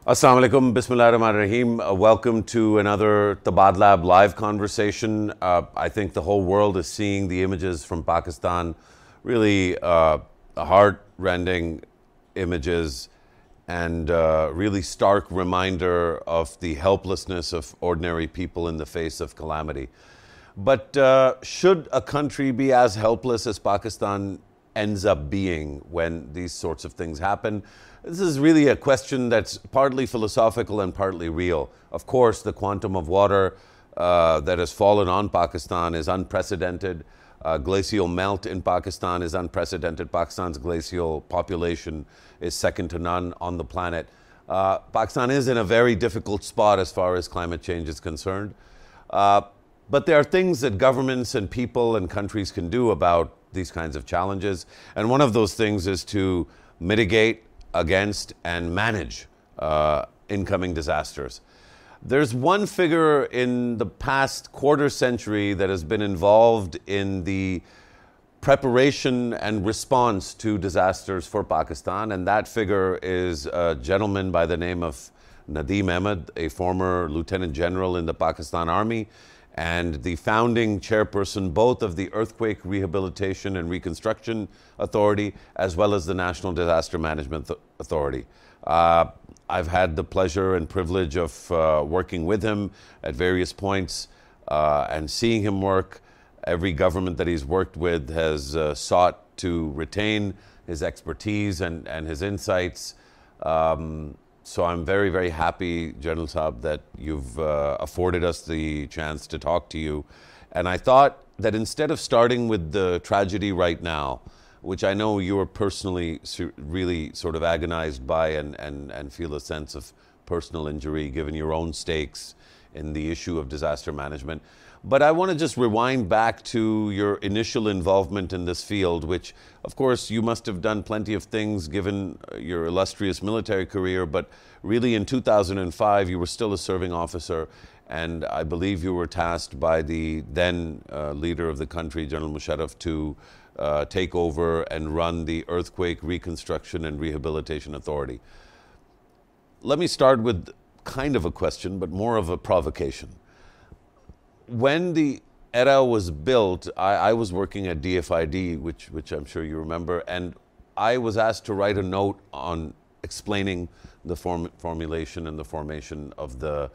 Assalamu alaikum, Bismillah ar-Rahman ar-Rahim. Welcome to another Tabadlab live conversation. I think the whole world is seeing the images from Pakistan, really heart-rending images and really stark reminder of the helplessness of ordinary people in the face of calamity. But should a country be as helpless as Pakistan ends up being when these sorts of things happen? This is really a question that's partly philosophical and partly real. Of course, the quantum of water that has fallen on Pakistan is unprecedented. Glacial melt in Pakistan is unprecedented. Pakistan's glacial population is second to none on the planet. Pakistan is in a very difficult spot as far as climate change is concerned. But there are things that governments and people and countries can do about these kinds of challenges. And one of those things is to mitigate against and manage incoming disasters. There's one figure in the past quarter century that has been involved in the preparation and response to disasters for Pakistan, and that figure is a gentleman by the name of Nadeem Ahmed, a former lieutenant general in the Pakistan Army and the founding chairperson both of the Earthquake Rehabilitation and Reconstruction Authority as well as the National Disaster Management Authority. I've had the pleasure and privilege of working with him at various points and seeing him work. Every government that he's worked with has sought to retain his expertise and his insights. So I'm very, very happy, General Saab, that you've afforded us the chance to talk to you. And I thought that instead of starting with the tragedy right now, which I know you are personally really sort of agonized by and feel a sense of personal injury given your own stakes in the issue of disaster management. But I want to just rewind back to your initial involvement in this field, which, of course, you must have done plenty of things given your illustrious military career, but really in 2005, you were still a serving officer, and I believe you were tasked by the then leader of the country, General Mosharraf, to take over and run the Earthquake Reconstruction and Rehabilitation Authority. Let me start with kind of a question, but more of a provocation. When the ERA was built, I was working at DFID, which I'm sure you remember, and I was asked to write a note on explaining the formulation and the formation of the...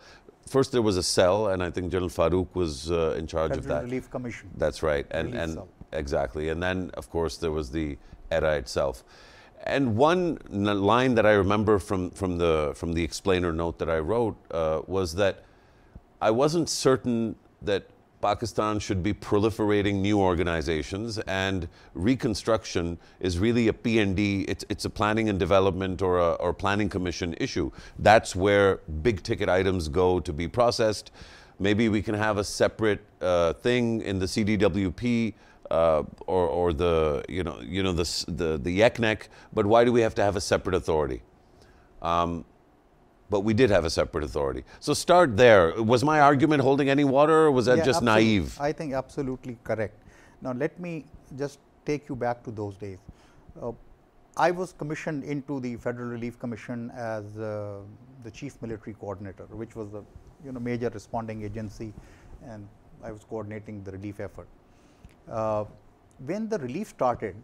First there was a cell, and I think General Farooq was in charge of that. Federal Relief Commission. That's right, and exactly. And then, of course, there was the ERA itself. And one line that I remember from the explainer note that I wrote was that I wasn't certain that Pakistan should be proliferating new organizations, and reconstruction is really a P&D, it's a planning and development or planning commission issue. That's where big ticket items go to be processed. Maybe we can have a separate thing in the CDWP or the the YECNEC, but why do we have to have a separate authority? But we did have a separate authority. So start there. Was my argument holding any water, or was that just naive? I think absolutely correct. Now let me just take you back to those days. I was commissioned into the Federal Relief Commission as the Chief Military Coordinator, which was the major responding agency, and I was coordinating the relief effort. When the relief started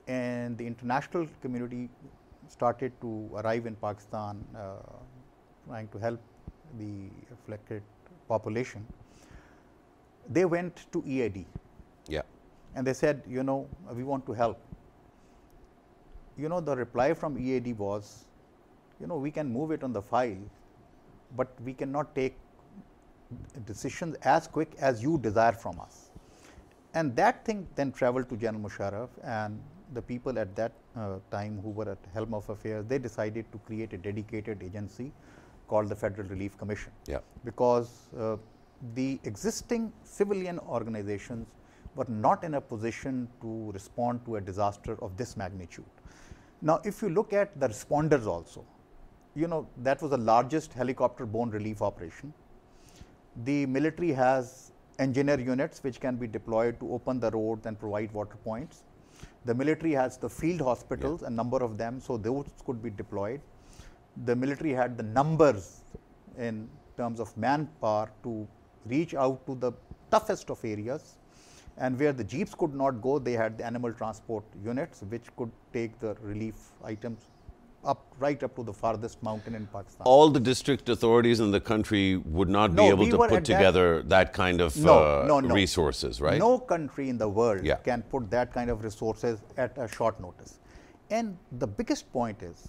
and the international community started to arrive in Pakistan, trying to help the afflicted population, they went to EAD. Yeah. And they said, we want to help. The reply from EAD was, we can move it on the file, but we cannot take decisions as quick as you desire from us. And that thing then traveled to General Mosharraf, and the people at that time who were at helm of affairs, they decided to create a dedicated agency called the Federal Relief Commission. Yeah. Because the existing civilian organizations were not in a position to respond to a disaster of this magnitude. Now, if you look at the responders also, that was the largest helicopter-borne relief operation. The military has engineer units which can be deployed to open the roads and provide water points. The military has the field hospitals, a number of them, so those could be deployed. The military had the numbers in terms of manpower to reach out to the toughest of areas, and where the jeeps could not go, they had the animal transport units which could take the relief items right up to the farthest mountain in Pakistan. All the district authorities in the country would not be able to put together that kind of resources, right? No country in the world can put that kind of resources at a short notice. And the biggest point is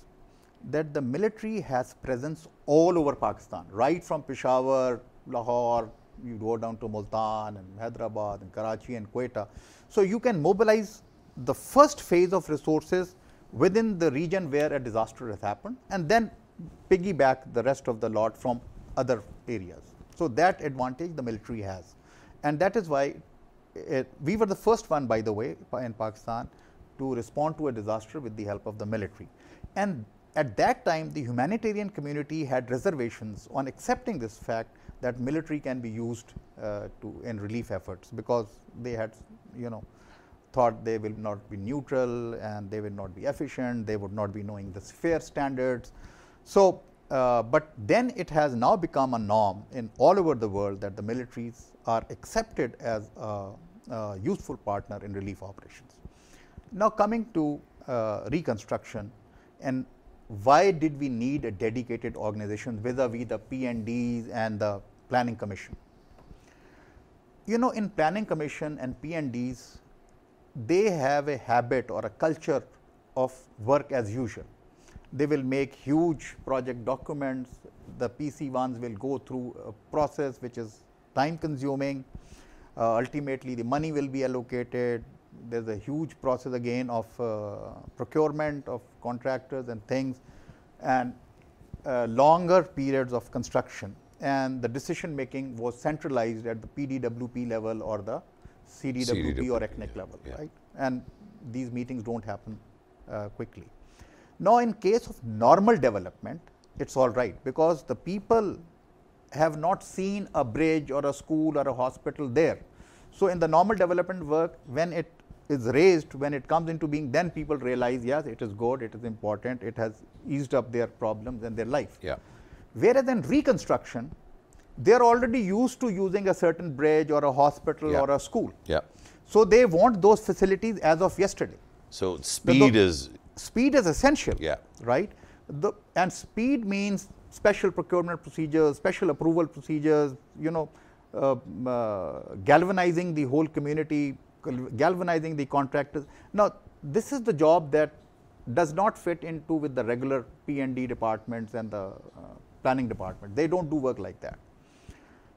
that the military has presence all over Pakistan, right from Peshawar, Lahore, you go down to Multan and Hyderabad and Karachi and Quetta. So you can mobilize the first phase of resources within the region where a disaster has happened, and then piggyback the rest of the lot from other areas. So that advantage the military has, and that is why we were the first one, by the way, in Pakistan to respond to a disaster with the help of the military. And at that time, the humanitarian community had reservations on accepting this fact that military can be used in relief efforts, because they had, thought they will not be neutral and they will not be efficient, they would not be knowing the fair standards. So, but then it has now become a norm in all over the world that the militaries are accepted as a useful partner in relief operations. Now coming to reconstruction, and why did we need a dedicated organization vis-a-vis the P&Ds and the Planning Commission? In Planning Commission and P&Ds, they have a habit or a culture of work as usual. They will make huge project documents. The PC ones will go through a process which is time consuming. Ultimately, the money will be allocated. There's a huge process again of procurement of contractors and things, and longer periods of construction. And the decision making was centralized at the PDWP level or the CDWP or ECNIC level, right? And these meetings don't happen quickly. Now, in case of normal development, it's all right, because the people have not seen a bridge or a school or a hospital there. So, in the normal development work, when it is raised, when it comes into being, then people realize, yes, it is good, it is important, it has eased up their problems and their life. Whereas in reconstruction, they are already used to using a certain bridge or a hospital or a school. So they want those facilities as of yesterday. So speed is essential, right? And speed means special procurement procedures, special approval procedures, galvanizing the whole community, galvanizing the contractors. Now, this is the job that does not fit into with the regular P&D departments and the planning department. They don't do work like that.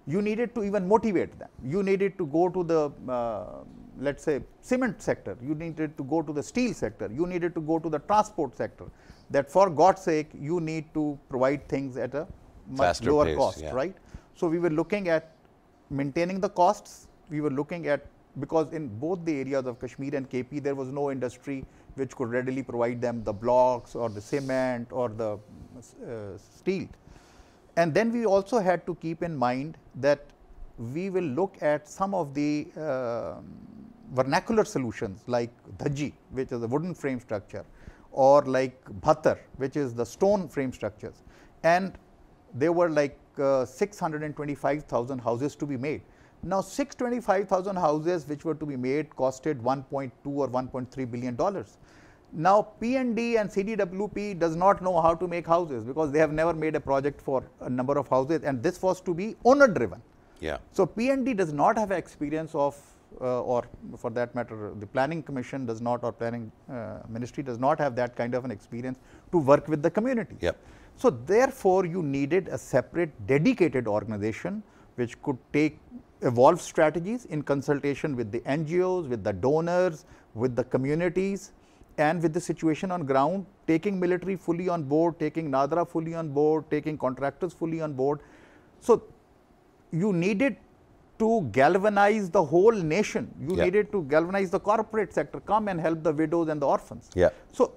You needed to even motivate them. You needed to go to the, let's say, cement sector. You needed to go to the steel sector. You needed to go to the transport sector. That for God's sake, you need to provide things at a much lower cost, right? So we were looking at maintaining the costs. We were looking at, because in both the areas of Kashmir and KP, there was no industry which could readily provide them the blocks or the cement or the steel. And then we also had to keep in mind that we will look at some of the vernacular solutions like dhaji, which is a wooden frame structure, or like bhattar, which is the stone frame structures. And there were like 625,000 houses to be made. Now, 625,000 houses which were to be made costed $1.2 or $1.3 billion. Now, P&D and CDWP does not know how to make houses, because they have never made a project for a number of houses, and this was to be owner driven. So P&D does not have experience of, or for that matter, the Planning Commission does not, or Planning Ministry does not have that kind of an experience to work with the community. So therefore, you needed a separate dedicated organization which could evolve strategies in consultation with the NGOs, with the donors, with the communities, and with the situation on ground, taking military fully on board, taking NADRA fully on board, taking contractors fully on board. So you needed to galvanize the whole nation. You needed to galvanize the corporate sector, come and help the widows and the orphans. So,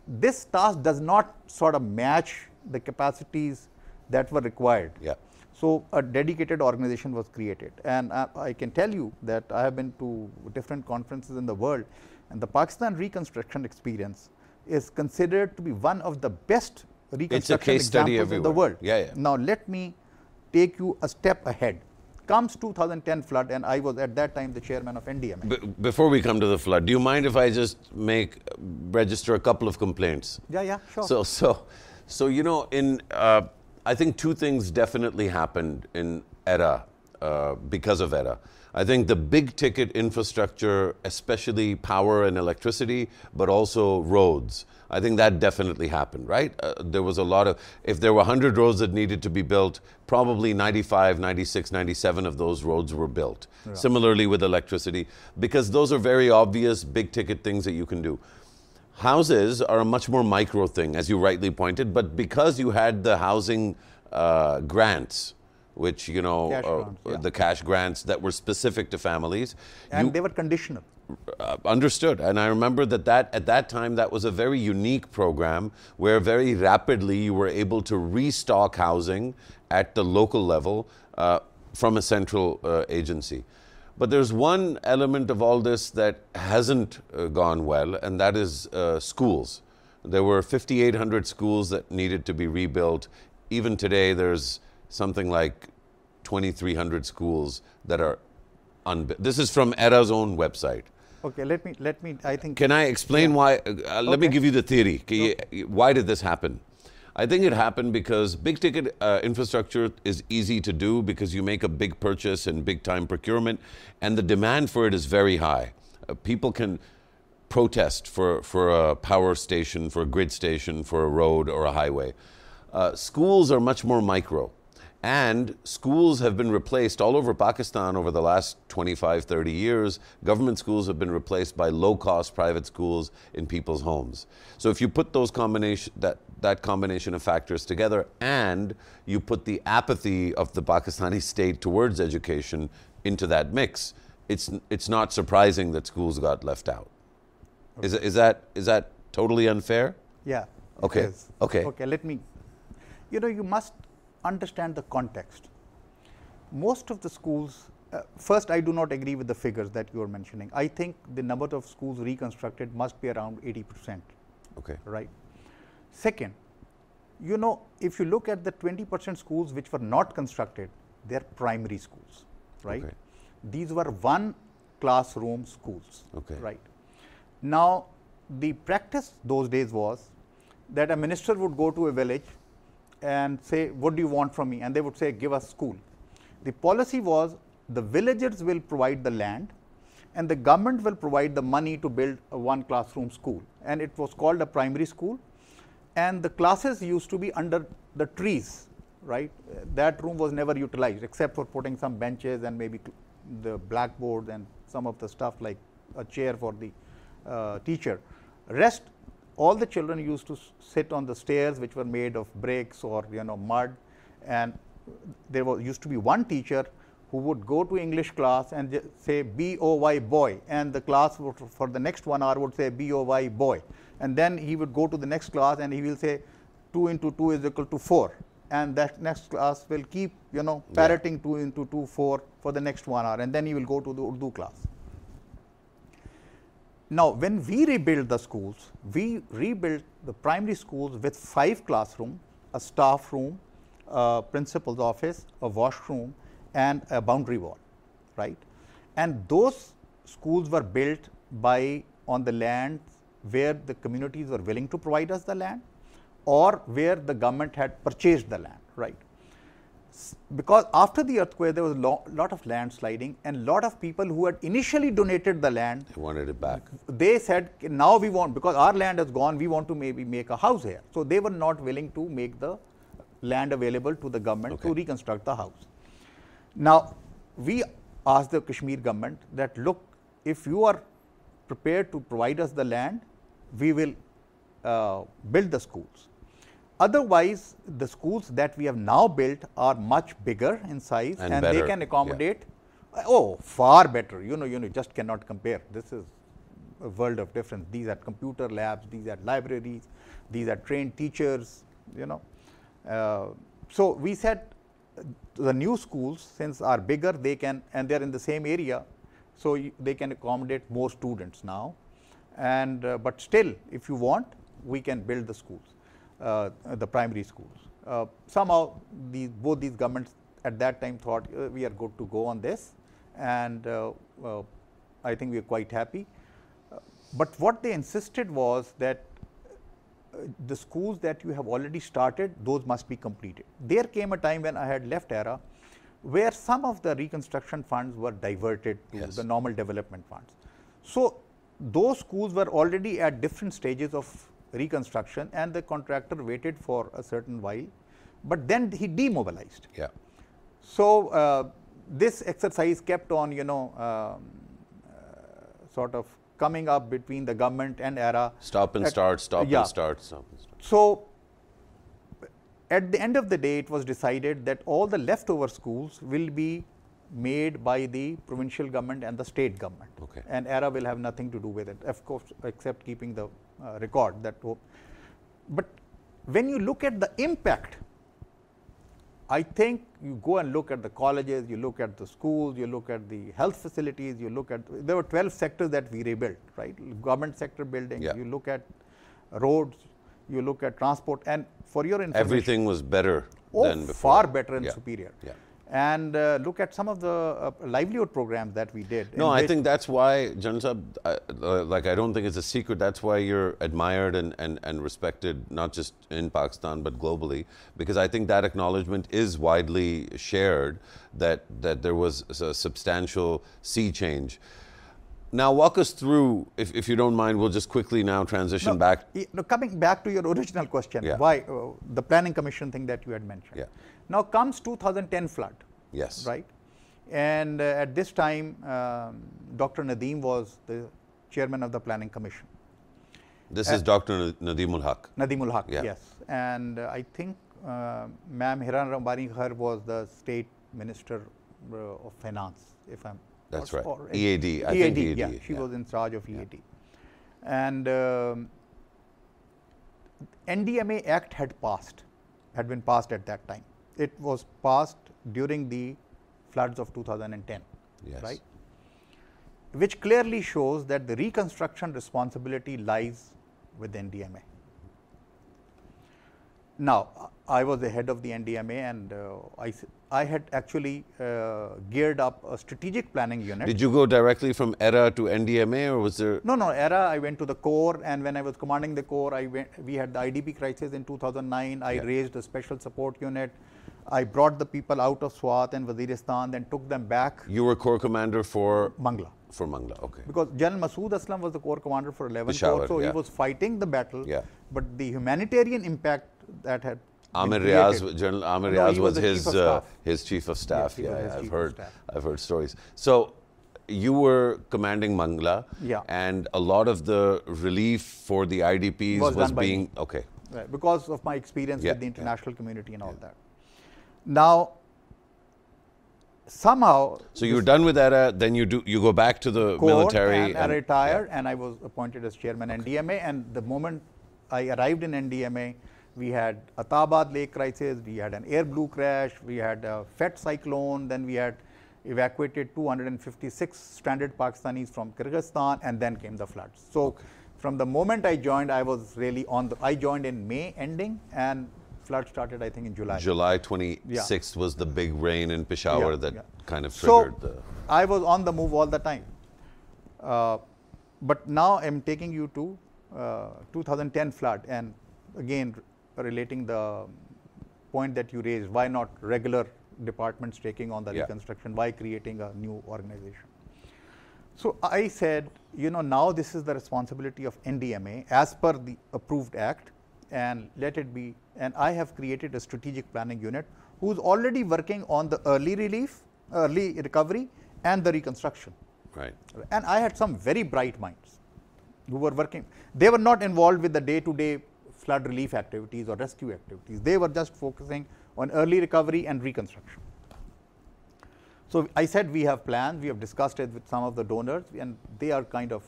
this task does not sort of match the capacities that were required. So, a dedicated organization was created, and I can tell you that I have been to different conferences in the world, and the Pakistan reconstruction experience is considered to be one of the best reconstruction examples in the world. Now, let me take you a step ahead. Comes 2010 flood, and I was at that time the chairman of NDMA. Before we come to the flood, do you mind if I just register a couple of complaints? Yeah, sure. So you know, I think two things definitely happened in ERA because of ERA. I think the big ticket infrastructure, especially power and electricity, but also roads, I think that definitely happened, right? There was a lot of, if there were 100 roads that needed to be built, probably 95, 96, 97 of those roads were built. Yeah. Similarly with electricity, because those are very obvious big ticket things that you can do. Houses are a much more micro thing, as you rightly pointed, but because you had the housing grants, which, you know, cash grants, yeah. the cash grants that were specific to families. And they were conditional. Understood. And I remember that at that time, that was a very unique program where very rapidly you were able to restock housing at the local level from a central agency. But there's one element of all this that hasn't gone well, and that is schools. There were 5,800 schools that needed to be rebuilt. Even today, there's something like 2,300 schools that are unbuilt. This is from ERA's own website. Okay, let me, I think. Can I explain why? Let me give you the theory. Why did this happen? I think it happened because big ticket infrastructure is easy to do because you make a big purchase and big time procurement, and the demand for it is very high. People can protest for a power station, for a grid station, for a road or a highway. Schools are much more micro, and schools have been replaced all over Pakistan over the last 25, 30 years. Government schools have been replaced by low-cost private schools in people's homes. So if you put those that combination of factors together, and you put the apathy of the Pakistani state towards education into that mix, it's not surprising that schools got left out. Okay. Is that totally unfair? Yeah. Okay. Okay. Okay. Let me. You know, you must understand the context. Most of the schools. First, I do not agree with the figures that you are mentioning. I think the number of schools reconstructed must be around 80%. Okay. Right. Second, you know, if you look at the 20% schools which were not constructed, they are primary schools, right? Okay. These were one classroom schools, okay. Right? Now, the practice those days was that a minister would go to a village and say, what do you want from me? And they would say, give us school. The policy was the villagers will provide the land and the government will provide the money to build a one classroom school. And it was called a primary school. And the classes used to be under the trees, right? That room was never utilized except for putting some benches and maybe the blackboards and some of the stuff like a chair for the teacher. Rest, all the children used to sit on the stairs which were made of bricks or, you know, mud, and there used to be one teacher who would go to English class and say B-O-Y boy, and the class would, for the next 1 hour would say B-O-Y boy, and then he would go to the next class and he will say 2 into 2 is equal to 4, and that next class will keep, you know, parroting 2 into 2, 4 for the next 1 hour, and then he will go to the Urdu class. Now, when we rebuilt the schools, we rebuilt the primary schools with 5 classrooms, a staff room, a principal's office, a washroom, and a boundary wall, right? And those schools were built on the land where the communities were willing to provide us the land, or where the government had purchased the land, right? Because after the earthquake, there was a lot of landsliding, and lot of people who had initially donated the land, they wanted it back. They said, now we want, because our land is gone, we want to maybe make a house here. So they were not willing to make the land available to the government to reconstruct the house. Now, we asked the Kashmir government that, look, if you are prepared to provide us the land, we will build the schools. Otherwise, the schools that we have now built are much bigger in size, and they can accommodate, far better. You know, you just cannot compare. This is a world of difference. These are computer labs, these are libraries, these are trained teachers, you know. So we said, the new schools, since are bigger, they can, and they are in the same area, so they can accommodate more students now. And but still, if you want, we can build the schools, the primary schools. Somehow, both these governments at that time thought we are good to go on this, and I think we are quite happy. But what they insisted was that the schools that you have already started, those must be completed. There came a time when I had left ERA, where some of the reconstruction funds were diverted to the normal development funds. So those schools were already at different stages of reconstruction, and the contractor waited for a certain while, but then he demobilized. Yeah. So this exercise kept on, sort of coming up between the government and ERA. Stop and start, stop and start, stop and start. So at the end of the day, it was decided that all the leftover schools will be made by the provincial government and the state government, and ERA will have nothing to do with it, of course, except keeping the record. But when you look at the impact, I think you go and look at the colleges, you look at the schools, you look at the health facilities, you look at, there were 12 sectors that we rebuilt, right? Government sector buildings, you look at roads, you look at transport, and for your information, everything was better than before. Far better and superior. And look at some of the livelihood programs that we did. No, I think that's why, General Sahab, like I don't think it's a secret, that's why you're admired and respected, not just in Pakistan, but globally, because I think that acknowledgement is widely shared, that there was a substantial sea change. Now, walk us through, if you don't mind, we'll just quickly now transition back. Coming back to your original question, why the planning commission thing that you had mentioned. Now comes 2010 flood. Yes. Right. And at this time, Dr. Nadeem was the chairman of the planning commission. This is Dr. Nadeem Haq. Nadeem Haq, yes. And I think Ma'am Hiran Rambani Khar was the state minister of finance, if I'm That's right. EAD. I think EAD. Yeah, she was in charge of EAD. And NDMA Act had been passed at that time. It was passed during the floods of 2010, right? Which clearly shows that the reconstruction responsibility lies with NDMA. Now, I was the head of the NDMA, and I had actually geared up a strategic planning unit. Did you go directly from ERA to NDMA, or was there? No, ERA, I went to the Corps, and when I was commanding the Corps, we had the IDP crisis in 2009. I raised a special support unit. I brought the people out of Swat and Waziristan, then took them back. You were Corps commander for? Mangla. For Mangla, okay. Because General Masood Aslam was the Corps commander for 11th Corps, so he was fighting the battle, but the humanitarian impact that had Amir Riaz, General Amir Riaz was his chief of staff. I've heard stories. So you were commanding Mangla, and a lot of the relief for the IDPs was being right, because of my experience with the international community and all that. Now, somehow. So you were done with ERA, then you go back to the military. And I retired, and I was appointed as chairman NDMA. And the moment I arrived in NDMA, we had a Tabadlab lake crisis, we had an air blue crash, we had a FET cyclone, then we had evacuated 256 stranded Pakistanis from Kyrgyzstan, and then came the floods. So from the moment I joined, I was really I joined in May ending, and flood started, I think, in July. July 26th was the big rain in Peshawar that kind of triggered the... I was on the move all the time. But now I'm taking you to 2010 flood, and again relating the point that you raised, why not regular departments taking on the reconstruction, why creating a new organization? So I said, now this is the responsibility of NDMA as per the approved act, and let it be. And I have created a strategic planning unit who's already working on the early relief, early recovery, and the reconstruction. Right. And I had some very bright minds who were working. They were not involved with the day-to-day flood relief activities or rescue activities. They were just focusing on early recovery and reconstruction. So I said, we have plans, we have discussed it with some of the donors, and they are kind of,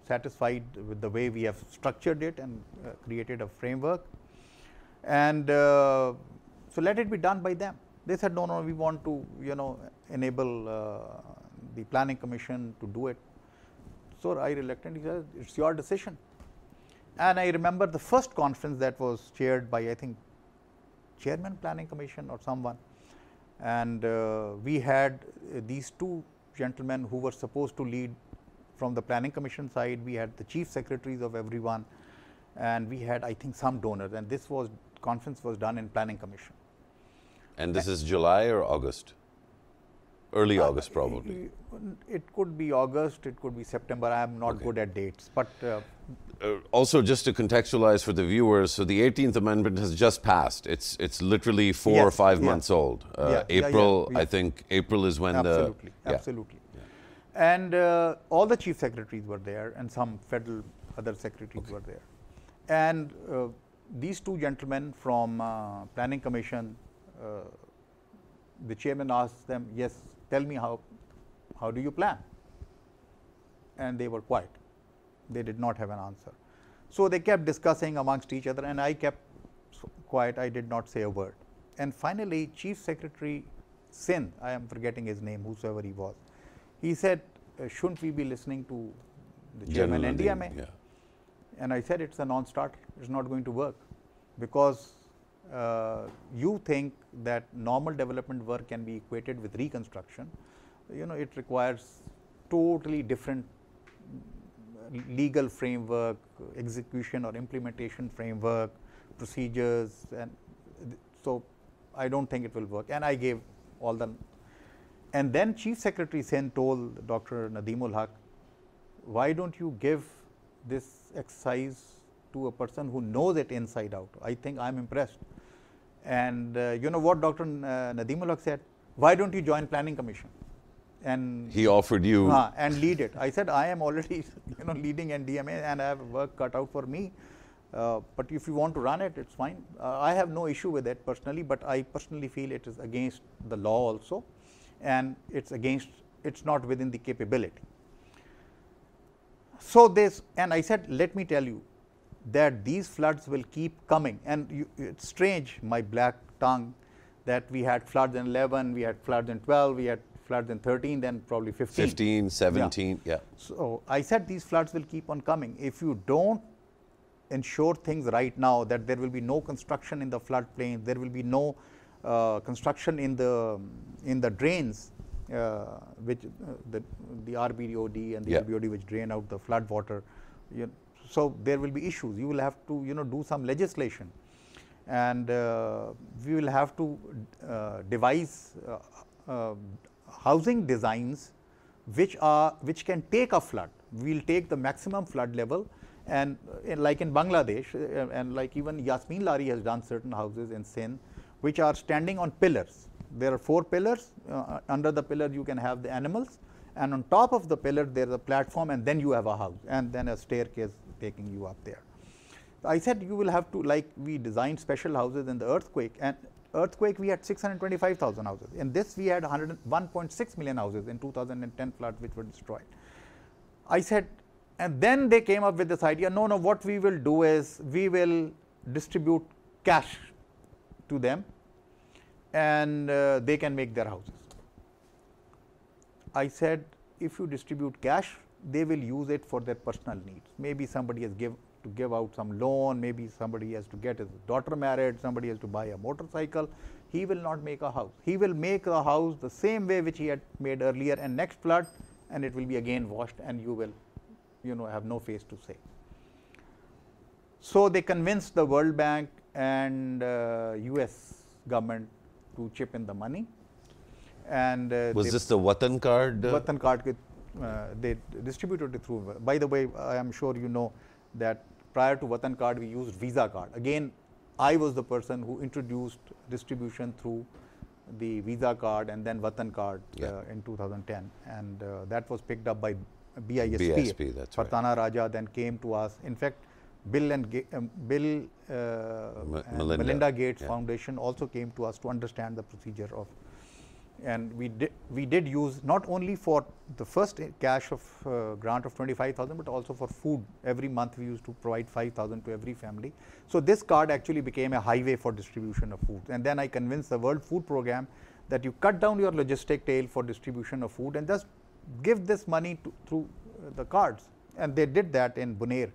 satisfied with the way we have structured it and created a framework. And so let it be done by them. They said, no, we want to, enable the planning commission to do it. So I reluctantly said, it's your decision. And I remember the first conference that was chaired by, I think, chairman planning commission or someone. And we had these two gentlemen who were supposed to lead from the planning commission side. We had the chief secretaries of everyone, and we had, I think, some donors. And this conference was done in planning commission. And this is July or August? Early August, probably. It could be August, it could be September. I am not good at dates. But also, just to contextualize for the viewers, so the 18th Amendment has just passed. It's literally 4 or 5 months old. April, I think, April is when absolutely. And all the chief secretaries were there, and some federal other secretaries were there. And these two gentlemen from planning commission, the chairman asked them, yes, tell me how do you plan? And they were quiet. They did not have an answer. So they kept discussing amongst each other, and I kept quiet. I did not say a word. And finally, Chief Secretary Sindh, I am forgetting his name, whosoever he was, he said, shouldn't we be listening to the chairman NDMA? Yeah. And I said, it's a non-starter. It's not going to work, because you think that normal development work can be equated with reconstruction. It requires totally different legal framework, execution or implementation framework, procedures, and so I don't think it will work. And I gave all the, and then Chief Secretary Sindh told Dr. Nadeemul Haq, why don't you give this exercise to a person who knows it inside out? I think I'm impressed. And you know what Dr. Nadeemul Haq said? Why don't you join planning commission? And he offered you and lead it. I said, I am already leading NDMA, and I have work cut out for me. But if you want to run it, it's fine. I have no issue with it personally, but I personally feel it is against the law also, and it's not within the capability. So and I said, let me tell you that these floods will keep coming. And it's strange, my black tongue, that we had floods in 11, we had floods in 12, we had floods in 13, then probably 15. 15, 17, yeah. So I said these floods will keep on coming. If you don't ensure things right now, that there will be no construction in the floodplain, there will be no construction in the drains, which the RBOD and the LBOD which drain out the flood water. So there will be issues. You will have to do some legislation, and we will have to devise housing designs which can take a flood. We will take the maximum flood level, and like in Bangladesh, and like even Yasmin Lari has done certain houses in Sindh which are standing on pillars. There are 4 pillars. Under the pillar you can have the animals, and on top of the pillar there is a platform, and then you have a house, and then a staircase taking you up there. I said you will have to, like we designed special houses in the earthquake, and earthquake we had 625,000 houses. In this we had 1.6 million houses in 2010 floods which were destroyed. I said, and then they came up with this idea, no, what we will do is we will distribute cash to them, and they can make their houses. I said, if you distribute cash, they will use it for their personal needs. Maybe somebody has to give out some loan, maybe somebody has to get his daughter married, somebody has to buy a motorcycle. He will not make a house. He will make a house the same way which he had made earlier, and next flood, and it will be again washed, and you will have no face to say. So they convinced the World Bank and US government to chip in the money. And was this the Watan card? Watan card, they distributed it through. By the way, I am sure you know that prior to Watan card, we used Visa card. Again, I was the person who introduced distribution through the Visa card and then Watan card in 2010, and that was picked up by BISP. That's Fartana right. Raja then came to us. In fact, Bill and Melinda Gates Foundation also came to us to understand the procedure of And we did use not only for the first cash of grant of 25,000, but also for food. Every month we used to provide 5,000 to every family. So this card actually became a highway for distribution of food. And then I convinced the World Food Program that you cut down your logistic tail for distribution of food and just give this money through the cards. And they did that in Bonaire.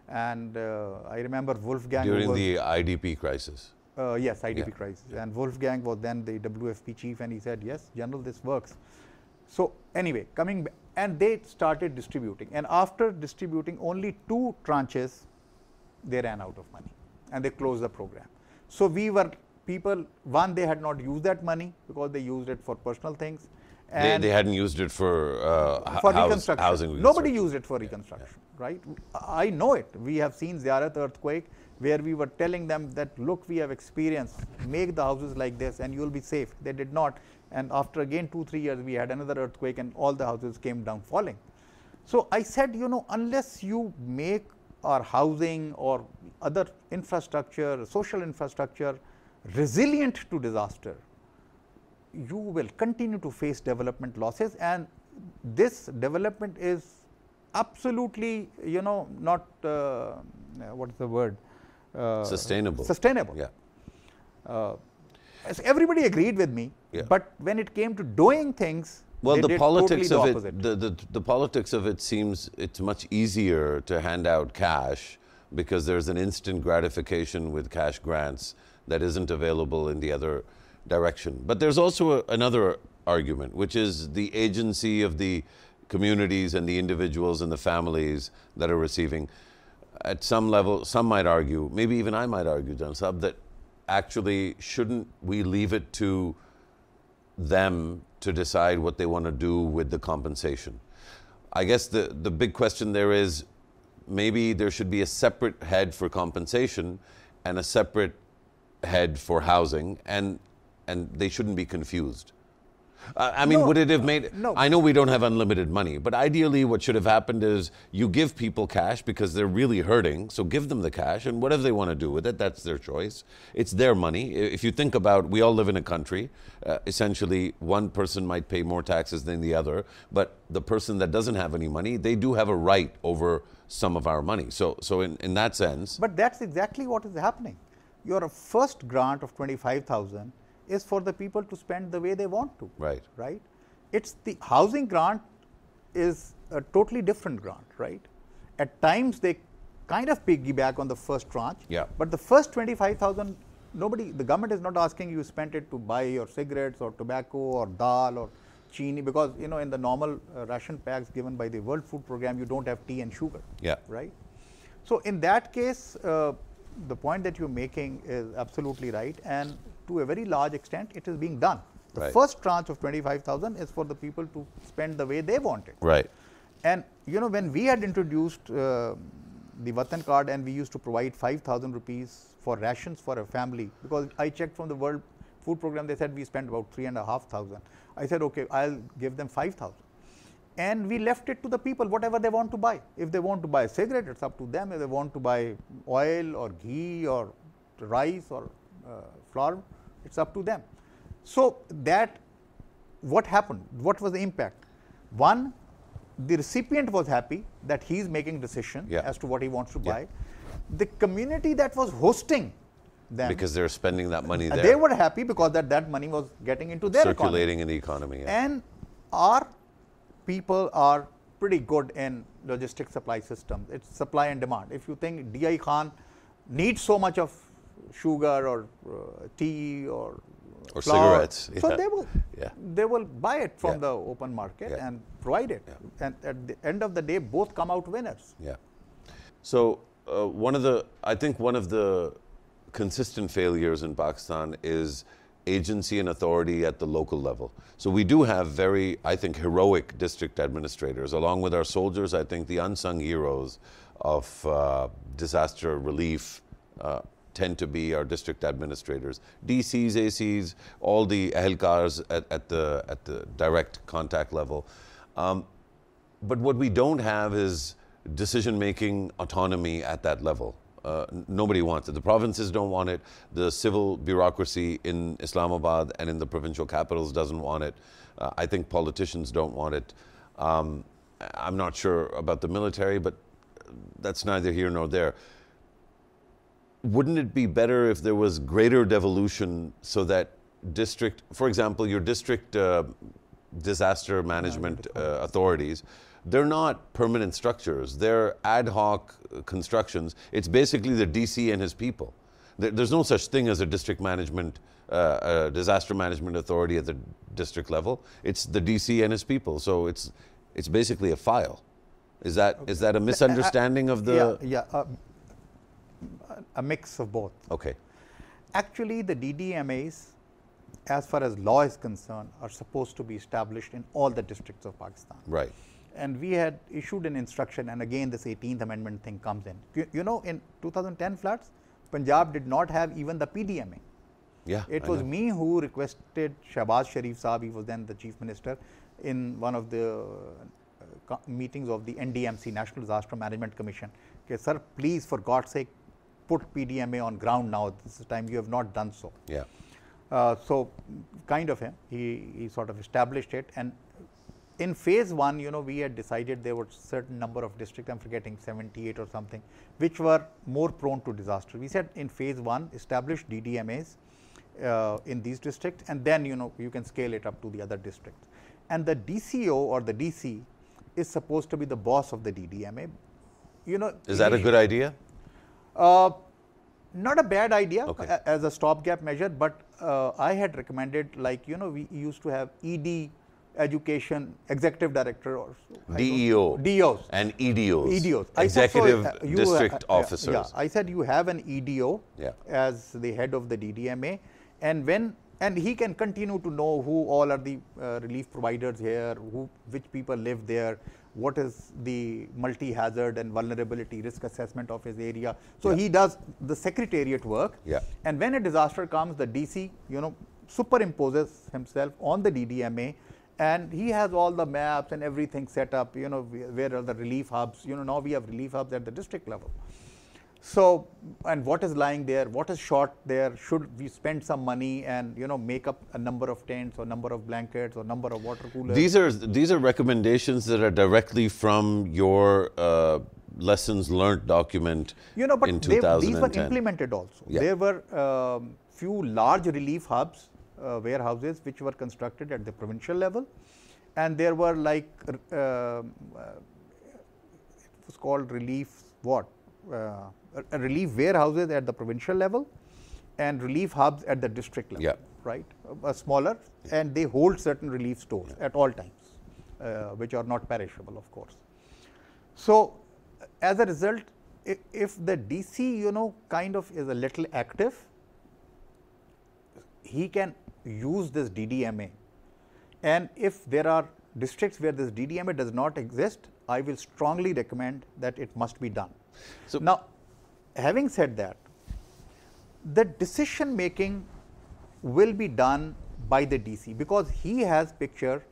And I remember Wolfgang during the IDP crisis. Yes, IDP crisis. And Wolfgang was then the WFP chief, and he said, yes, General, this works. So anyway, coming back, and they started distributing. And after distributing only 2 tranches, they ran out of money and they closed the program. So we were people, one, they had not used that money because they used it for personal things. And they hadn't used it for reconstruction. Housing. Nobody used it for reconstruction, right? I know it. We have seen Ziyarat earthquake, where we were telling them that, look, we have experience, make the houses like this and you will be safe. They did not. And after again 2-3 years, we had another earthquake and all the houses came down falling. So I said, you know, unless you make our housing or other infrastructure, social infrastructure resilient to disaster, you will continue to face development losses. And this development is absolutely, you know, not, what is the word? Sustainable. Sustainable. Yeah. Everybody agreed with me, yeah. But when it came to doing things, well, they the did politics totally of it, the politics of it seems it's much easier to hand out cash because there's an instant gratification with cash grants that isn't available in the other direction. But there's also another argument, which is the agency of the communities and the individuals and the families that are receiving. At some level, some might argue, maybe even I might argue, Jan Sahab, that actually shouldn't we leave it to them to decide what they want to do with the compensation? I guess the big question there is maybe there should be a separate head for compensation and a separate head for housing, and they shouldn't be confused. I mean, would it have made... No. I know we don't have unlimited money, but ideally what should have happened is you give people cash because they're really hurting, so give them the cash, and whatever they want to do with it, that's their choice. It's their money. If you think about, we all live in a country, essentially one person might pay more taxes than the other, but the person that doesn't have any money, they do have a right over some of our money. So in that sense... But that's exactly what is happening. Your first grant of 25,000 is for the people to spend the way they want to. Right. Right. It's the housing grant is a totally different grant, right? At times they kind of piggyback on the first tranche. Yeah. But the first 25,000, the government is not asking you spend it to buy your cigarettes or tobacco or dal or chini, because you know in the normal ration packs given by the World Food Program, you don't have tea and sugar. Yeah. Right. So in that case, the point that you're making is absolutely right, and to a very large extent, it is being done. The Right. first tranche of 25,000 is for the people to spend the way they want it. Right. And you know, when we had introduced the Watan card and we used to provide 5,000 rupees for rations for a family, because I checked from the World Food Program, they said we spent about 3,500. I said, okay, I'll give them 5,000. And we left it to the people, whatever they want to buy. If they want to buy a cigarette, it's up to them. If they want to buy oil or ghee or rice or flour, it's up to them. So that, what happened? What was the impact? One, the recipient was happy that he's making decision Yeah. as to what he wants to Yeah. buy. The community that was hosting them, Because they're spending that money there. they were happy because that money was getting into their circulating in the economy. economy. Yeah. And our people are pretty good in logistic supply systems. It's supply and demand. If you think DI Khan needs so much of sugar or tea or flour, cigarettes. so Yeah. they will buy it from Yeah. the open market Yeah. and provide it. Yeah. And at the end of the day, both come out winners. Yeah. So I think one of the consistent failures in Pakistan is agency and authority at the local level. So we do have very, I think, heroic district administrators. Along with our soldiers, I think the unsung heroes of disaster relief tend to be our district administrators, DCs, ACs, all the ahlkars at the direct contact level. But what we don't have is decision-making autonomy at that level. Nobody wants it. The provinces don't want it. The civil bureaucracy in Islamabad and in the provincial capitals doesn't want it. I think politicians don't want it. I'm not sure about the military, but that's neither here nor there. Wouldn't it be better if there was greater devolution so that district, for example, your district disaster management authorities, they're not permanent structures. They're ad hoc constructions. It's basically the DC and his people. There's no such thing as a district management, disaster management authority at the district level. It's the DC and his people. So it's basically a file. Is that a misunderstanding of the? A mix of both. Okay. Actually, the DDMAs, as far as law is concerned, are supposed to be established in all the districts of Pakistan. Right. And we had issued an instruction, and again this 18th Amendment thing comes in. You know, in 2010 floods, Punjab did not have even the PDMA. Yeah. It was me who requested Shahbaz Sharif Saab, he was then the Chief Minister, in one of the meetings of the NDMC, National Disaster Management Commission. Okay, sir, please, for God's sake, put PDMA on ground now. This is time you have not done so. Yeah. So, kind of him, he sort of established it. And in phase 1, you know, we had decided there were certain number of districts, I'm forgetting 78 or something, which were more prone to disaster. We said in phase 1, establish DDMAs in these districts, and then, you know, you can scale it up to the other districts. And the DCO or the DC is supposed to be the boss of the DDMA. You know, is that a good idea? Not a bad idea as a stopgap measure, but I had recommended, like, you know, we used to have ED education executive director or DEO, DEOs and EDOs, EDOs, executive district officers. Yeah, I said you have an EDO as the head of the DDMA, and he can continue to know who all are the relief providers here, which people live there, what is the multi-hazard and vulnerability risk assessment of his area. So he does the secretariat work. And when a disaster comes, the DC, you know, superimposes himself on the DDMA, and he has all the maps and everything set up, you know, where are the relief hubs. You know, now we have relief hubs at the district level. So, and what is lying there, what is short there, should we spend some money and, you know, make up a number of tents or number of blankets or number of water coolers. These are recommendations that are directly from your lessons learned document, you know, but in 2010. These were implemented also. There were few large relief hubs, warehouses, which were constructed at the provincial level, and there were like it was called relief relief warehouses at the provincial level and relief hubs at the district level, right? Smaller, and they hold certain relief stores at all times, which are not perishable, of course. So, as a result, if the DC, you know, kind of is a little active, he can use this DDMA, and if there are districts where this DDMA does not exist, I will strongly recommend that it must be done. So now, having said that, the decision making will be done by the DC, because he has picture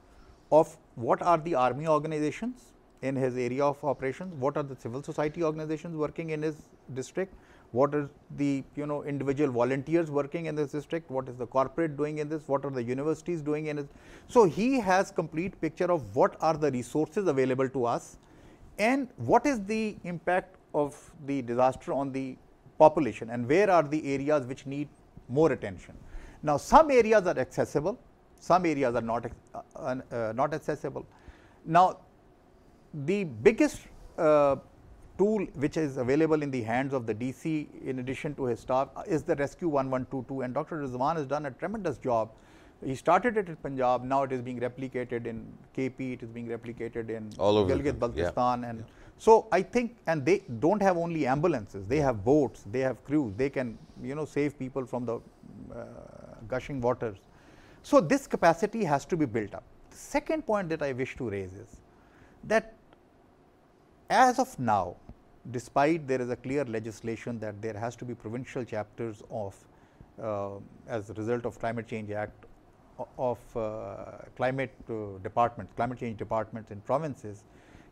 of what are the army organizations in his area of operations, what are the civil society organizations working in his district, what is the, you know, individual volunteers working in this district, what is the corporate doing in this, what are the universities doing in it. So he has complete picture of what are the resources available to us and what is the impact of the disaster on the population and where are the areas which need more attention. Now, some areas are accessible, some areas are not accessible. Now, the biggest tool which is available in the hands of the DC, in addition to his staff, is the Rescue 1122, and Dr. Rizwan has done a tremendous job. He started it in Punjab, now it is being replicated in KP, it is being replicated in Gilgit-Baltistan, and so I think, and they don't have only ambulances, they have boats, they have crews, they can, you know, save people from the gushing waters. So this capacity has to be built up. The second point that I wish to raise is that as of now, despite there is a clear legislation that there has to be provincial chapters of, as a result of Climate Change Act, of climate change departments in provinces,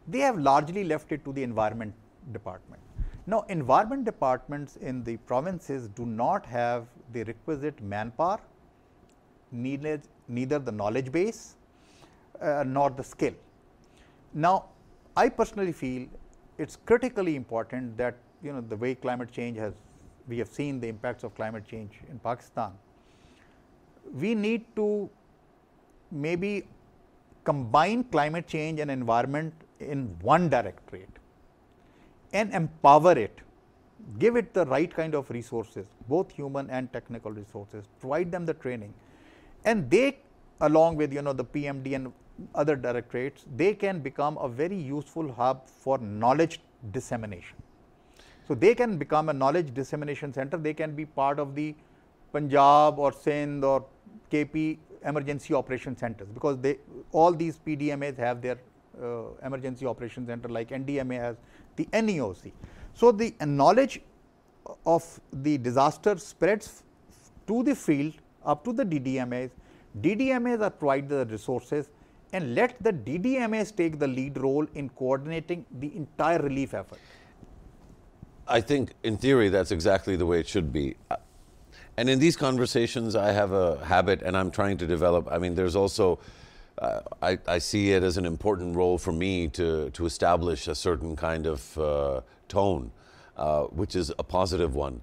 they have largely left it to the environment department. Now, environment departments in the provinces do not have the requisite manpower, neither the knowledge base nor the skill. Now, I personally feel it's critically important that the way climate change we have seen the impacts of climate change in Pakistan. We need to maybe combine climate change and environment in one directorate and empower it, give it the right kind of resources, both human and technical resources, provide them the training, and they, along with the PMD and other directorates, they can become a very useful hub for knowledge dissemination. So they can become a knowledge dissemination center. They can be part of the Punjab or Sindh or KP emergency operation centers, because all these PDMAs have their emergency operation center, like NDMA has the NEOC. So the knowledge of the disaster spreads to the field, up to the DDMAs. DDMAs are provided the resources, and let the DDMAs take the lead role in coordinating the entire relief effort. I think in theory that's exactly the way it should be. And in these conversations I have a habit, and I'm trying to develop, I mean, there's also, I see it as an important role for me to establish a certain kind of tone, which is a positive one.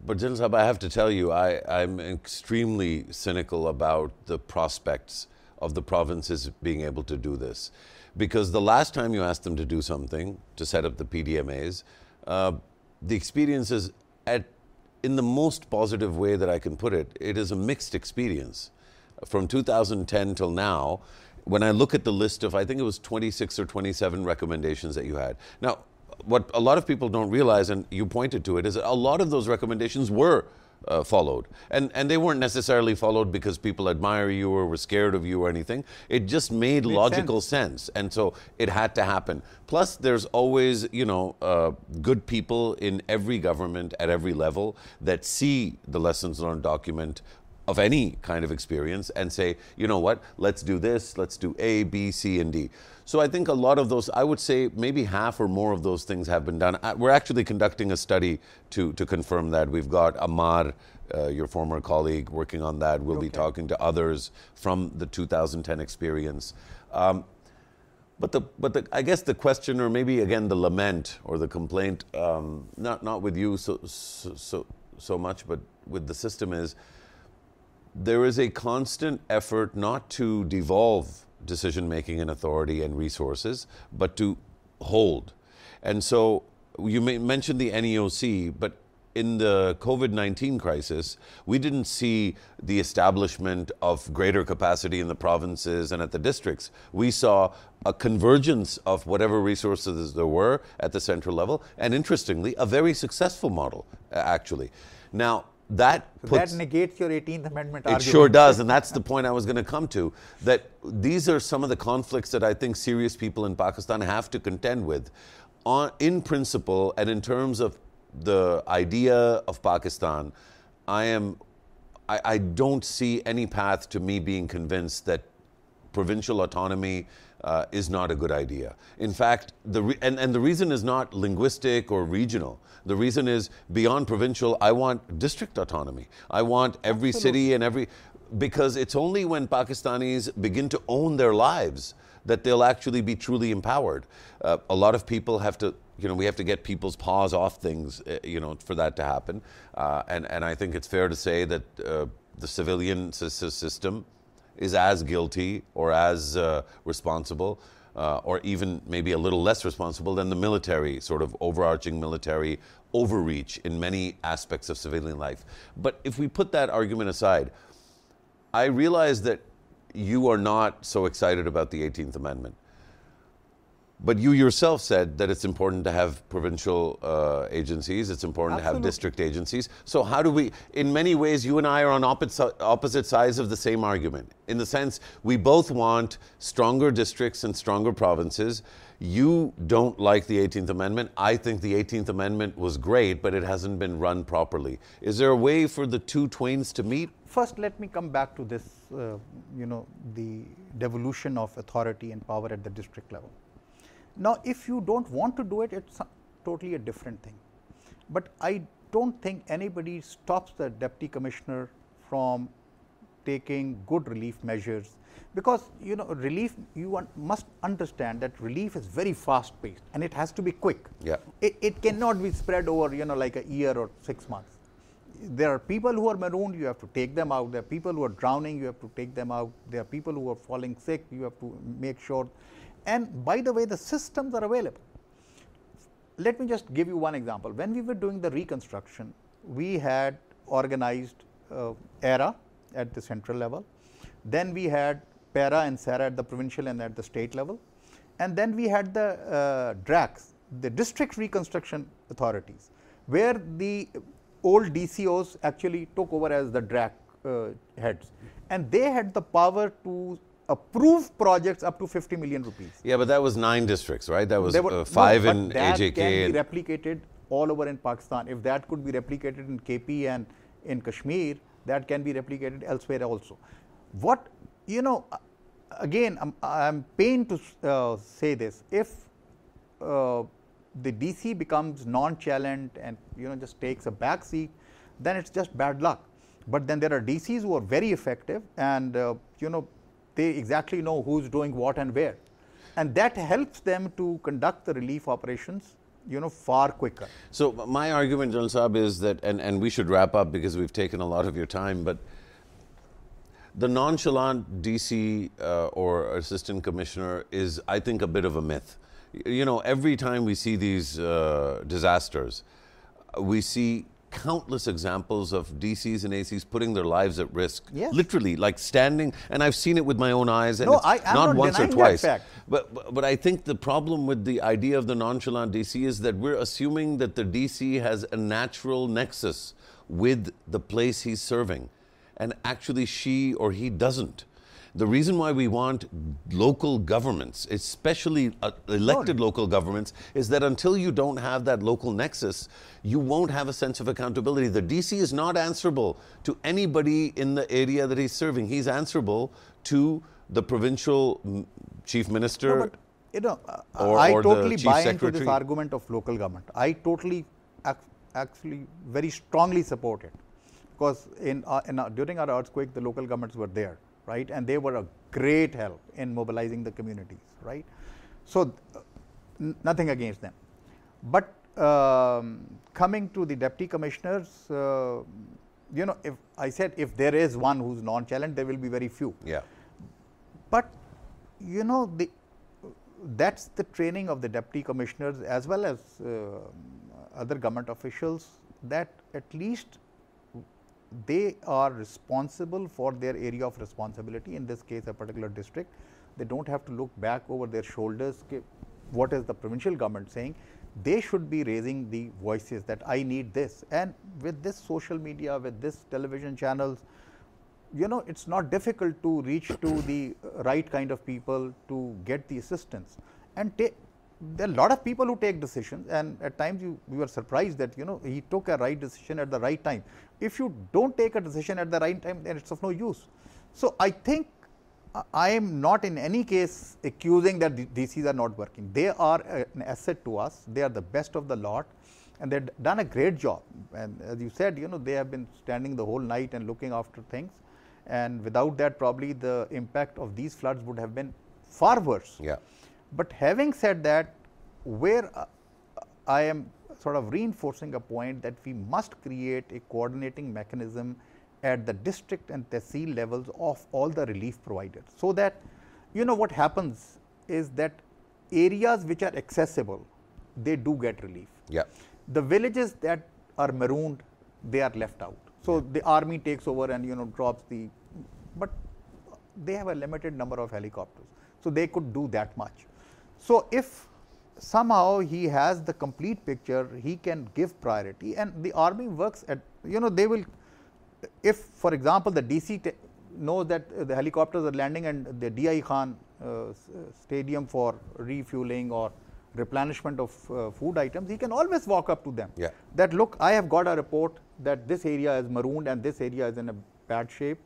But General Sahab, I have to tell you, I'm extremely cynical about the prospects of the provinces being able to do this. Because the last time you asked them to do something, to set up the PDMAs, the experience is, in the most positive way that I can put it, it is a mixed experience. From 2010 till now, when I look at the list of, I think it was 26 or 27 recommendations that you had. Now, what a lot of people don't realize, and you pointed to it, is that a lot of those recommendations were followed. And they weren't necessarily followed because people admire you or were scared of you or anything. It just made logical sense. And so it had to happen. Plus, there's always, good people in every government at every level that see the lessons learned document of any kind of experience and say, you know what, let's do this, let's do A, B, C, and D. So I think a lot of those, I would say maybe half or more of those things have been done. We're actually conducting a study to confirm that. We've got Ammar, your former colleague, working on that. We'll be talking to others from the 2010 experience. But I guess the question, or maybe again the lament or the complaint, not with you so much, but with the system, is there is a constant effort not to devolve decision-making and authority and resources, but to hold. And so you mentioned the NEOC, but in the COVID-19 crisis, we didn't see the establishment of greater capacity in the provinces and at the districts. We saw a convergence of whatever resources there were at the central level, and interestingly, a very successful model, actually. Now, that negates your 18th Amendment argument. It sure does, and that's the point I was going to come to, that these are some of the conflicts that I think serious people in Pakistan have to contend with. In principle, and in terms of the idea of Pakistan, I don't see any path to me being convinced that provincial autonomy is not a good idea. In fact, the reason is not linguistic or regional. The reason is beyond provincial. I want district autonomy. I want every city and because it's only when Pakistanis begin to own their lives that they'll actually be truly empowered. A lot of people have to, we have to get people's paws off things, for that to happen. And I think it's fair to say that the civilian system is as guilty or as responsible, or even maybe a little less responsible than the military, sort of overarching military overreach in many aspects of civilian life. But if we put that argument aside, I realize that you are not so excited about the 18th Amendment. But you yourself said that it's important to have provincial agencies, it's important to have district agencies. So how do we, in many ways, you and I are on opposite sides of the same argument. In the sense, we both want stronger districts and stronger provinces. You don't like the 18th Amendment. I think the 18th Amendment was great, but it hasn't been run properly. Is there a way for the two twains to meet? First, let me come back to this, the devolution of authority and power at the district level. Now, if you don't want to do it, totally a different thing. But I don't think anybody stops the deputy commissioner from taking good relief measures, because relief, you must understand that relief is very fast paced and it has to be quick. Yeah. It cannot be spread over like a year or 6 months. There are people who are marooned, you have to take them out. There are people who are drowning, you have to take them out. There are people who are falling sick, you have to make sure. And by the way, the systems are available. Let me just give you one example. When we were doing the reconstruction, we had organized ERA at the central level. Then we had PARA and SARA at the provincial and at the state level. And then we had the DRACs, the district reconstruction authorities, where the old DCOs actually took over as the DRAC heads. And they had the power to approve projects up to 50 million rupees. Yeah, but that was 9 districts, right? That was 5 in AJK. That can be replicated all over in Pakistan. If that could be replicated in KP and in Kashmir, that can be replicated elsewhere also. What, again, I'm pained to say this. If the DC becomes nonchalant and just takes a back seat, then it's just bad luck. But then there are DCs who are very effective, and they exactly know who's doing what and where, and that helps them to conduct the relief operations far quicker. So my argument, General Saab, is that, and we should wrap up because we've taken a lot of your time, but the nonchalant DC or assistant commissioner is, I think, a bit of a myth. Every time we see these disasters, we see countless examples of DCs and ACs putting their lives at risk. Yes. Literally, like standing, and I've seen it with my own eyes, and no, it's I'm not once or twice. That fact. But I think the problem with the idea of the nonchalant DC is that we're assuming that the DC has a natural nexus with the place he's serving, and actually she or he doesn't. The reason why we want local governments, especially elected local governments, is that until you don't have that local nexus, you won't have a sense of accountability. The DC is not answerable to anybody in the area that he's serving. He's answerable to the provincial chief minister. No, but, I totally buy into this secretary. argument of local government. I totally actually very strongly support it, because during our earthquake, the local governments were there. Right, and they were a great help in mobilizing the communities, right? So, nothing against them. But coming to the deputy commissioners, if I said if there is one who's nonchalant, there will be very few. Yeah. But that's the training of the deputy commissioners as well as other government officials, that at least they are responsible for their area of responsibility, in this case a particular district. They don't have to look back over their shoulders, what is the provincial government saying. They should be raising the voices that I need this. And with this social media, with this television channels, it's not difficult to reach to the right kind of people to get the assistance. And there are a lot of people who take decisions, and at times we were surprised that he took a right decision at the right time. If you don't take a decision at the right time, then it's of no use. So I think I am not in any case accusing that the DCs are not working. They are an asset to us. They are the best of the lot, and they've done a great job. And as you said, they have been standing the whole night and looking after things. And without that, probably the impact of these floods would have been far worse. Yeah. But having said that, where I am sort of reinforcing a point that we must create a coordinating mechanism at the district and tehsil levels of all the relief providers, so that what happens is that areas which are accessible, they do get relief. Yeah. The villages that are marooned, they are left out. So the army takes over and drops but they have a limited number of helicopters, so they could do that much. So if somehow he has the complete picture, he can give priority, and the army works at, they will, if for example the DC knows that the helicopters are landing and the DI Khan stadium for refueling or replenishment of food items, he can always walk up to them. Yeah. That look, I have got a report that this area is marooned and this area is in a bad shape,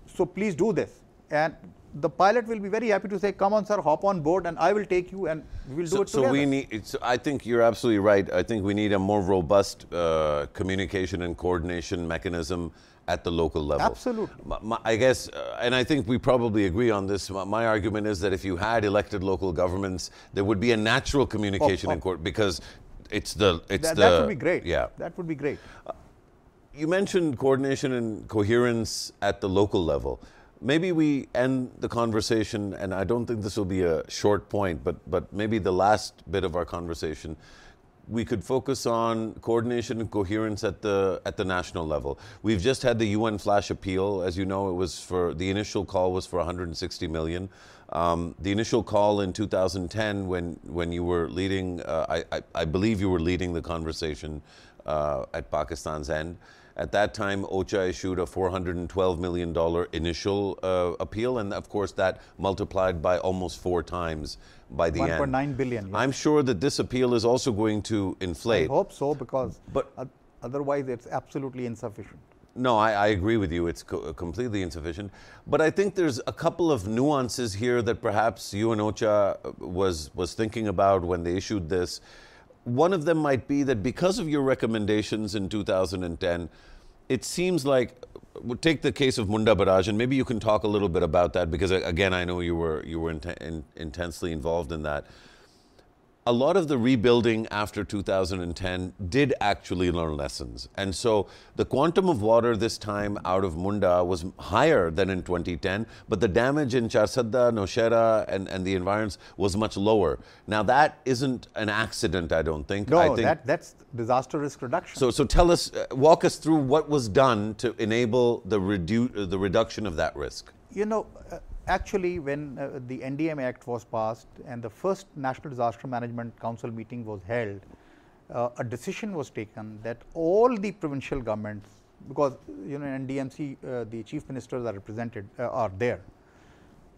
so please do this. And the pilot will be very happy to say, come on sir, hop on board and I will take you and we will do it together. So we need, I think you're absolutely right. I think we need a more robust communication and coordination mechanism at the local level. Absolutely. I guess, and I think we probably agree on this, my argument is that if you had elected local governments, there would be a natural communication in court, because that would be great. Yeah. That would be great. You mentioned coordination and coherence at the local level. Maybe we end the conversation, and I don't think this will be a short point, but maybe the last bit of our conversation, we could focus on coordination and coherence at the national level. We've just had the UN flash appeal. As you know, it was the initial call was for 160 million. The initial call in 2010, when you were leading, I believe you were leading the conversation at Pakistan's end. At that time, OCHA issued a $412 million initial appeal, and of course that multiplied by almost 4 times by the end. 1.9 billion. Yes. I'm sure that this appeal is also going to inflate. I hope so, because otherwise it's absolutely insufficient. No, I agree with you. It's completely insufficient. But I think there's a couple of nuances here that perhaps you and OCHA was thinking about when they issued this. One of them might be that because of your recommendations in 2010, it seems like, we'll take the case of Munda Barrage, and maybe you can talk a little bit about that, because again, I know you were intensely involved in that. A lot of the rebuilding after 2010 did actually learn lessons. And so the quantum of water this time out of Munda was higher than in 2010, but the damage in Charsadda, Nowshera, and the environs was much lower. Now that isn't an accident, I don't think. No, that's disaster risk reduction. So tell us, walk us through what was done to enable the reduction of that risk. You know, actually, when the NDMA Act was passed and the first National Disaster Management Council meeting was held, a decision was taken that all the provincial governments, because you know in NDMC the chief ministers are represented, are there,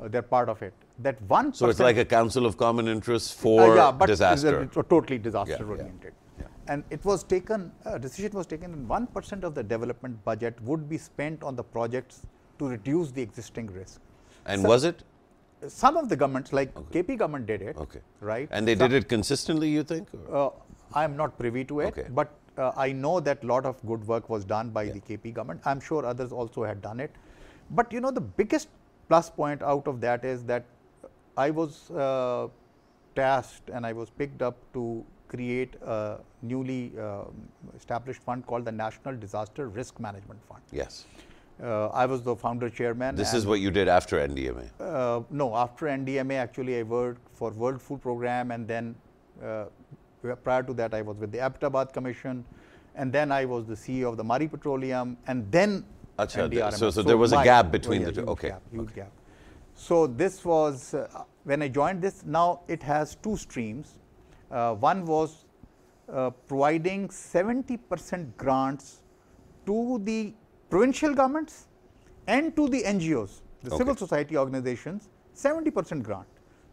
they're part of it. That 1%. So it's like a council of common interest for disaster. It's totally disaster oriented. Yeah. And it was taken, a decision was taken that 1% of the development budget would be spent on the projects to reduce the existing risk. And was it? Some of the governments, like KP government did it, right? And they did it consistently, you think? I am not privy to it, but I know that a lot of good work was done by the KP government. I'm sure others also had done it. But you know, the biggest plus point out of that is that I was tasked and I was picked up to create a newly established fund called the National Disaster Risk Management Fund. Yes. I was the founder chairman. This is what you did after NDMA? No, after NDMA, actually, I worked for World Food Program, and then prior to that, I was with the Tabadlab Commission, and then I was the CEO of the Mari Petroleum, and then NDRMF. So there was a gap between the two. Huge gap. So this was, when I joined this, now it has 2 streams. One was providing 70% grants to the provincial governments and to the NGOs, the civil society organizations, 70% grant.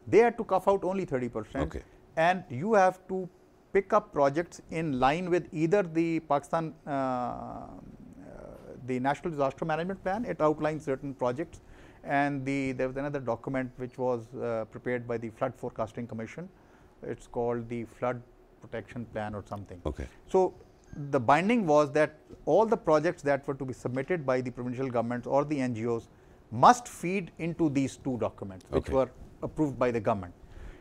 They had to cough out only 30%. And you have to pick up projects in line with either the Pakistan, the National Disaster Management Plan. It outlines certain projects, and there was another document which was prepared by the Flood Forecasting Commission. It's called the Flood Protection Plan or something. So the binding was that all the projects that were to be submitted by the provincial governments or the NGOs must feed into these 2 documents, which were approved by the government.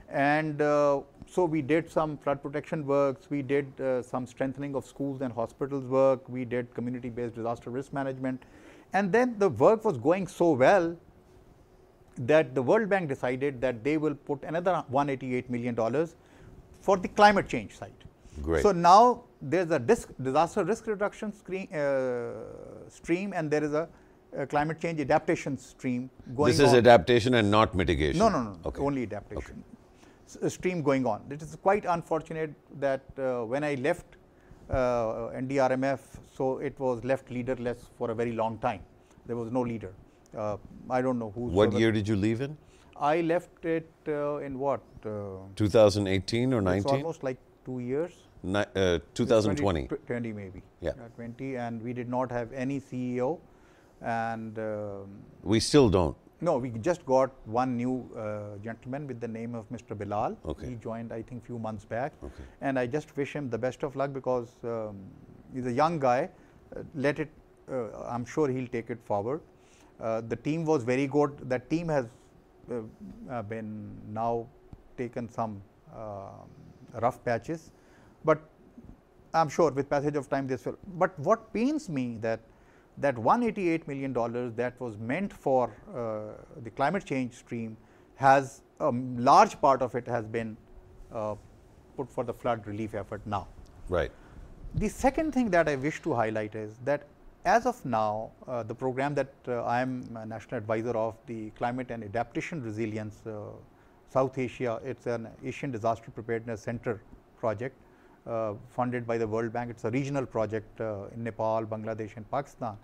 And so we did some flood protection works, we did some strengthening of schools and hospitals work, we did community-based disaster risk management. And then the work was going so well that the World Bank decided that they will put another $188 million for the climate change side. Great. So now there's a disaster risk reduction stream, and there is a climate change adaptation stream going on. This is adaptation and not mitigation? No. Only adaptation. Stream going on. It is quite unfortunate that when I left NDRMF, so it was left leaderless for a very long time. There was no leader. I don't know who. What year did you leave in? I left it in what? 2018 or 19? It's almost like 2 years. 2020. 20 maybe. Yeah. 20, and we did not have any CEO, and we still don't. No, we just got one new gentleman with the name of Mr. Bilal. Okay. He joined, I think, few months back. Okay. And I just wish him the best of luck because he's a young guy. I'm sure he'll take it forward. The team was very good. That team has been now taken some rough patches, but I'm sure with passage of time this will. But what pains me that $188 million that was meant for the climate change stream has a large part of it has been put for the flood relief effort now. Right. The second thing that I wish to highlight is that as of now, the program that I am a national advisor of, the Climate and Adaptation Resilience South Asia, it's an Asian Disaster Preparedness Center project funded by the World Bank. It's a regional project in Nepal, Bangladesh and Pakistan.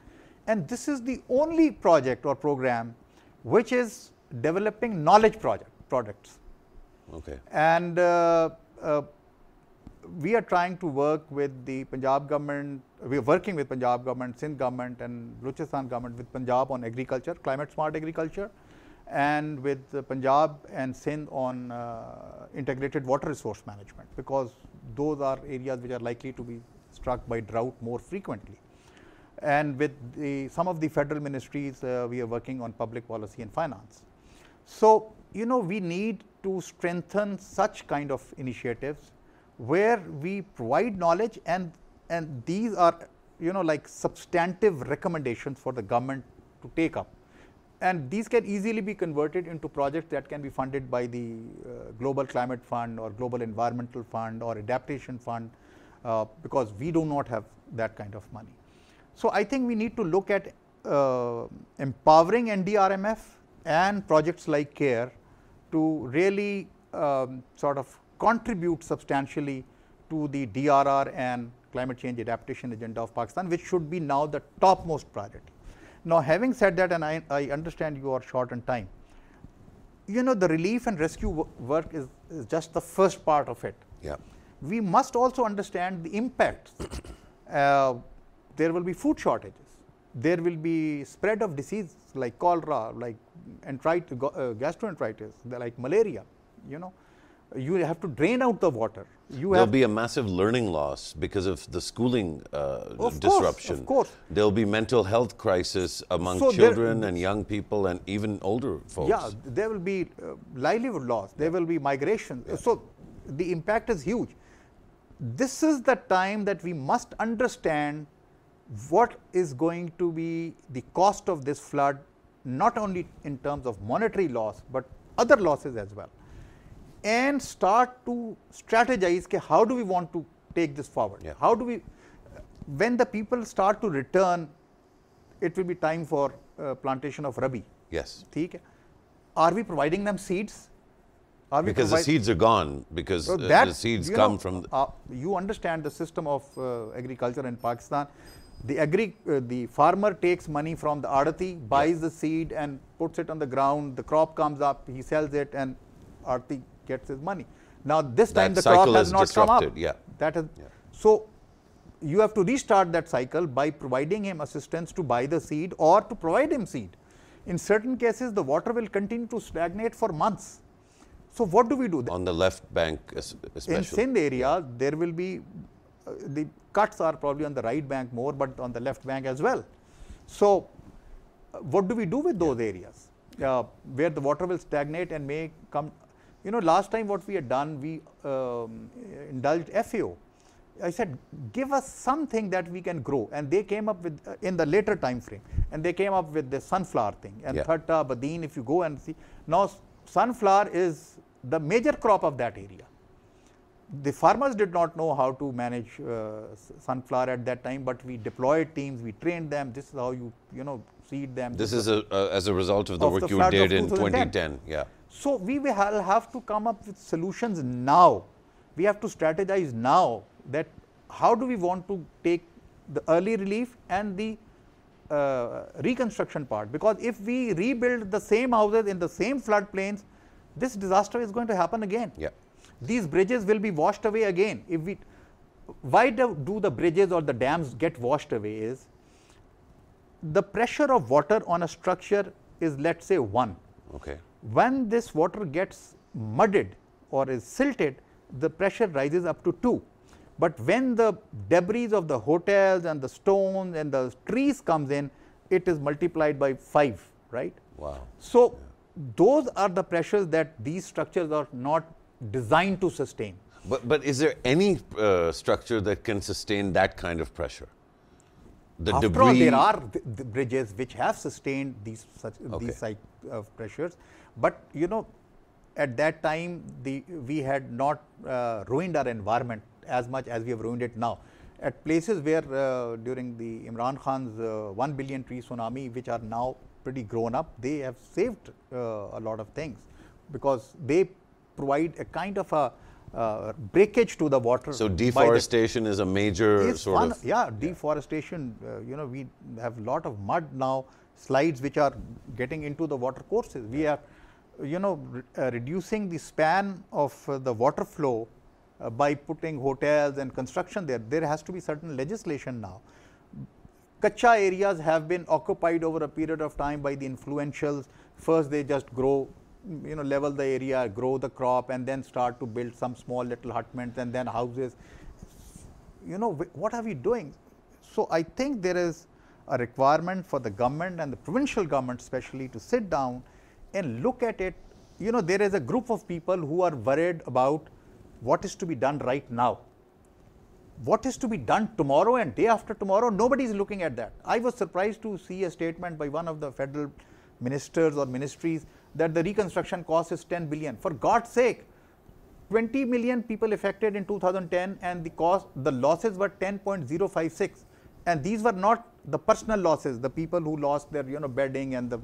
And this is the only project or program which is developing knowledge products. Okay. And we are trying to work with the Punjab government, we are working with Punjab government, Sindh government and Balochistan government with Punjab on agriculture, climate smart agriculture, and with Punjab and Sindh on integrated water resource management, because those are areas which are likely to be struck by drought more frequently. And with some of the federal ministries, we are working on public policy and finance. So, we need to strengthen such kind of initiatives where we provide knowledge, and these are, like substantive recommendations for the government to take up. And these can easily be converted into projects that can be funded by the Global Climate Fund or Global Environmental Fund or Adaptation Fund, because we do not have that kind of money. So, I think we need to look at empowering NDRMF and projects like CARE to really sort of contribute substantially to the DRR and climate change adaptation agenda of Pakistan, which should be now the topmost priority. Now, having said that, and I understand you are short on time, the relief and rescue work is just the first part of it. Yeah. We must also understand the impacts. There will be food shortages. There will be spread of disease like cholera, like gastroenteritis, like malaria. You have to drain out the water. There'll be a massive learning loss because of the schooling disruption. Of course. There'll be mental health crisis among children and young people and even older folks. Yeah, there will be livelihood loss. There will be migration. Yeah. So the impact is huge. This is the time that we must understand what is going to be the cost of this flood, not only in terms of monetary loss, but other losses as well. And start to strategize, how do we want to take this forward? Yeah. How do we, when the people start to return, it will be time for plantation of rabi. Yes. Are we providing them seeds? Because the seeds are gone, because the seeds come from... you understand the system of agriculture in Pakistan. The farmer takes money from the Adati, buys the seed and puts it on the ground, the crop comes up, he sells it and Adati gets his money. Now this time the crop has not come up. Yeah. So you have to restart that cycle by providing him assistance to buy the seed or to provide him seed. In certain cases the water will continue to stagnate for months. So what do we do? On the left bank especially. In Sindh area, there will be, the cuts are probably on the right bank more, but on the left bank as well. So what do we do with those areas where the water will stagnate and may come? Last time what we had done, we indulged FAO. I said, give us something that we can grow. And they came up with, in the later time frame, and they came up with the sunflower thing. And Thatta, Badin, if you go and see, now sunflower is the major crop of that area. The farmers did not know how to manage sunflower at that time, but we deployed teams, we trained them. This is how you seed them. This is as a result of the work you did in 2010. Yeah. So we will have to come up with solutions now. We have to strategize now that how do we want to take the early relief and the reconstruction part, because if we rebuild the same houses in the same floodplains, this disaster is going to happen again. Yeah. These bridges will be washed away again. Why do the bridges or the dams get washed away is the pressure of water on a structure is, let's say, 1. Okay. When this water gets mudded or is silted, the pressure rises up to 2. But when the debris of the hotels and the stones and the trees comes in, it is multiplied by 5, right? Wow. So, those are the pressures that these structures are not designed to sustain. But is there any structure that can sustain that kind of pressure? The After debris. all, there are the bridges which have sustained these type of pressures, but you know, at that time we had not ruined our environment as much as we have ruined it now. At places where during the Imran Khan's 1 billion tree tsunami, which are now pretty grown up, they have saved a lot of things, because they provide a kind of a breakage to the water. So deforestation is a major sort of. Yeah, deforestation. You know, we have a lot of mud now, slides which are getting into the water courses. We are, you know, reducing the span of the water flow by putting hotels and construction there. There has to be certain legislation now. Kacha areas have been occupied over a period of time by the influentials. First they just grow, you know, level the area, grow the crop, and then start to build some small little hutments and then houses. You know, what are we doing? So I think there is a requirement for the government and the provincial government especially to sit down and look at it. You know, there is a group of people who are worried about what is to be done right now. What is to be done tomorrow and day after tomorrow? Nobody is looking at that. I was surprised to see a statement by one of the federal ministers or ministries that the reconstruction cost is 10 billion. For God's sake, 20 million people affected in 2010, and the losses were 10.056, and these were not the personal losses, the people who lost their, you know, bedding and the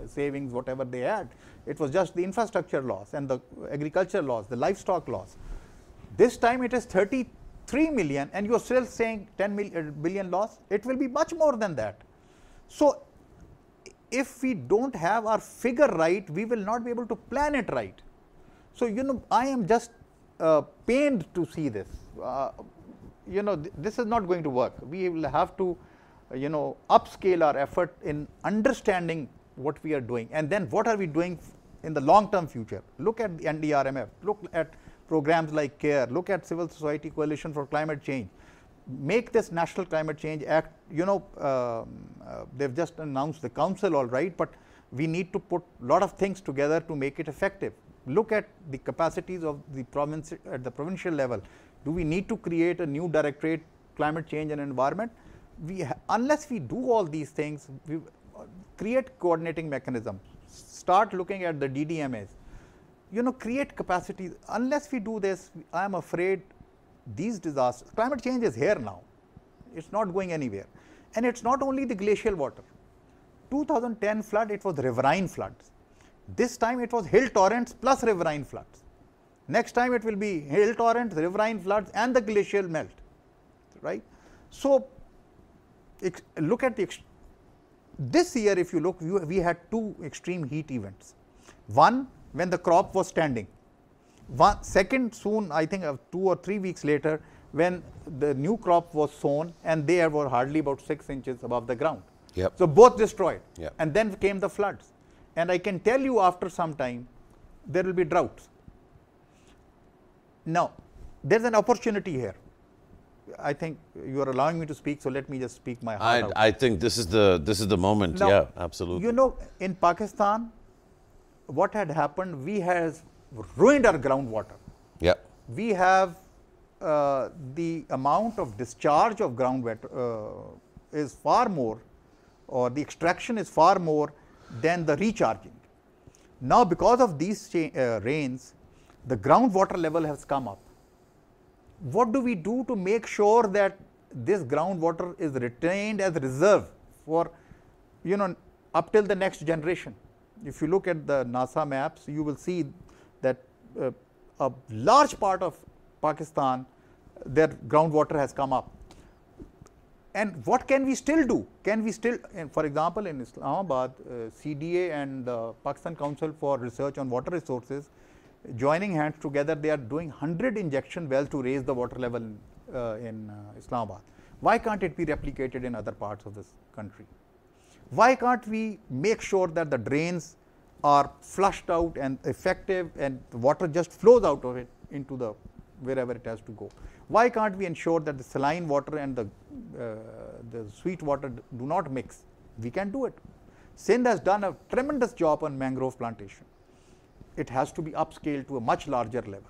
savings, whatever they had. It was just the infrastructure loss and the agriculture loss, the livestock loss. This time it is 33 million, and you are still saying 10 billion loss. It will be much more than that. So if we don't have our figure right, we will not be able to plan it right. So, you know, I am just pained to see this. You know, this is not going to work. We will have to, you know, upscale our effort in understanding what we are doing, and then what are we doing in the long term future. Look at the NDRMF, look at programs like CARE, look at Civil Society Coalition for Climate Change. Make this National Climate Change Act, you know, they've just announced the council, all right, but we need to put a lot of things together to make it effective. Look at the capacities of the province at the provincial level. Do we need to create a new directorate, climate change and environment? Unless we do all these things, we create coordinating mechanisms, start looking at the DDMAs, you know, create capacities. Unless we do this, I am afraid these disasters, climate change is here now, it's not going anywhere. And it's not only the glacial water. 2010 flood, it was riverine floods. This time it was hill torrents plus riverine floods. Next time it will be hill torrents, riverine floods and the glacial melt, right? So look at this year, if you look, we had 2 extreme heat events. One, when the crop was standing. Second, soon, I think 2 or 3 weeks later, when the new crop was sown and they were hardly about 6 inches above the ground. Yep. So both destroyed. Yep. And then came the floods. And I can tell you, after some time, there will be droughts. Now, there's an opportunity here. I think you are allowing me to speak, so let me just speak my heart out. I think this is the moment. Now, yeah, absolutely. You know, in Pakistan, what had happened, we have ruined our groundwater. Yeah. We have the amount of discharge of groundwater is far more, or the extraction is far more than the recharging. Now, because of these rains, the groundwater level has come up. What do we do to make sure that this groundwater is retained as reserve for, you know, up till the next generation? If you look at the NASA maps, you will see that a large part of Pakistan, their groundwater has come up. And what can we still do? Can we still, for example, in Islamabad, CDA and the Pakistan Council for Research on Water Resources, joining hands together, they are doing 100 injection wells to raise the water level in Islamabad. Why can't it be replicated in other parts of this country? Why can't we make sure that the drains are flushed out and effective and the water just flows out of it into the wherever it has to go? Why can't we ensure that the saline water and the sweet water do not mix? We can do it. Sindh has done a tremendous job on mangrove plantation. It has to be upscaled to a much larger level.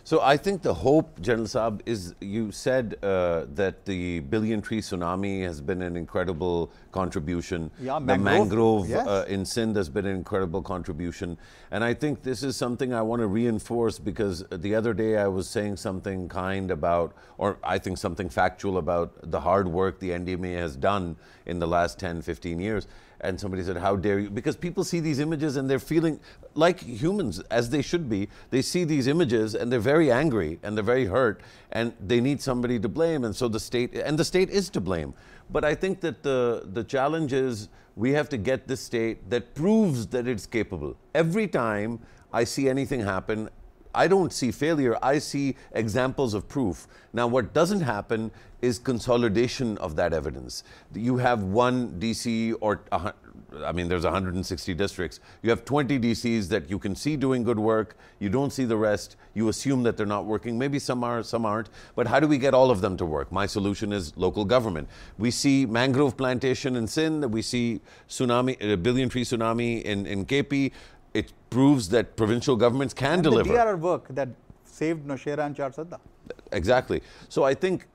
So I think the hope, General Saab, is you said that the billion tree tsunami has been an incredible contribution. Yeah, the mangrove yes. In Sindh has been an incredible contribution. And I think this is something I want to reinforce, because the other day I was saying something kind about, or I think something factual about the hard work the NDMA has done in the last 10, 15 years. And somebody said, how dare you? Because people see these images and they're feeling like humans, as they should be. They see these images and they're very angry and they're very hurt and they need somebody to blame. And so the state is to blame. But I think that the challenge is we have to get this state that proves that it's capable. Every time I see anything happen, I don't see failure, I see examples of proof. Now, what doesn't happen is consolidation of that evidence. You have one DC or, I mean, there's 160 districts. You have 20 DCs that you can see doing good work. You don't see the rest. You assume that they're not working. Maybe some are, some aren't. But how do we get all of them to work? My solution is local government. We see mangrove plantation in Sindh. We see tsunami, a billion tree tsunami in KP. It proves that provincial governments can deliver. The DRR work that saved Naushera and Charsadda. Exactly. So I think,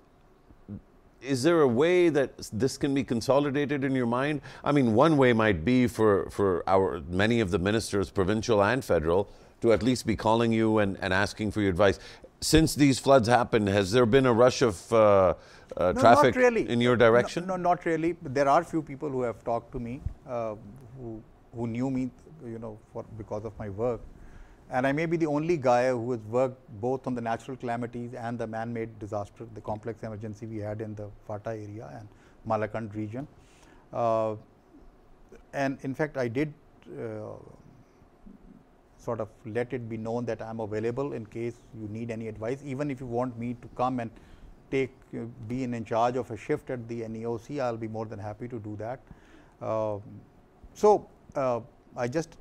is there a way that this can be consolidated in your mind? I mean, one way might be for many of the ministers, provincial and federal, to at least be calling you and asking for your advice. Since these floods happened, has there been a rush of traffic in your direction? No, not really. There are few people who have talked to me who knew me, you know, because of my work. And I may be the only guy who has worked both on the natural calamities and the man-made disaster, the complex emergency we had in the Fata area and Malakand region. And in fact, I did sort of let it be known that I'm available in case you need any advice. Even if you want me to come and be in charge of a shift at the NEOC, I'll be more than happy to do that. I just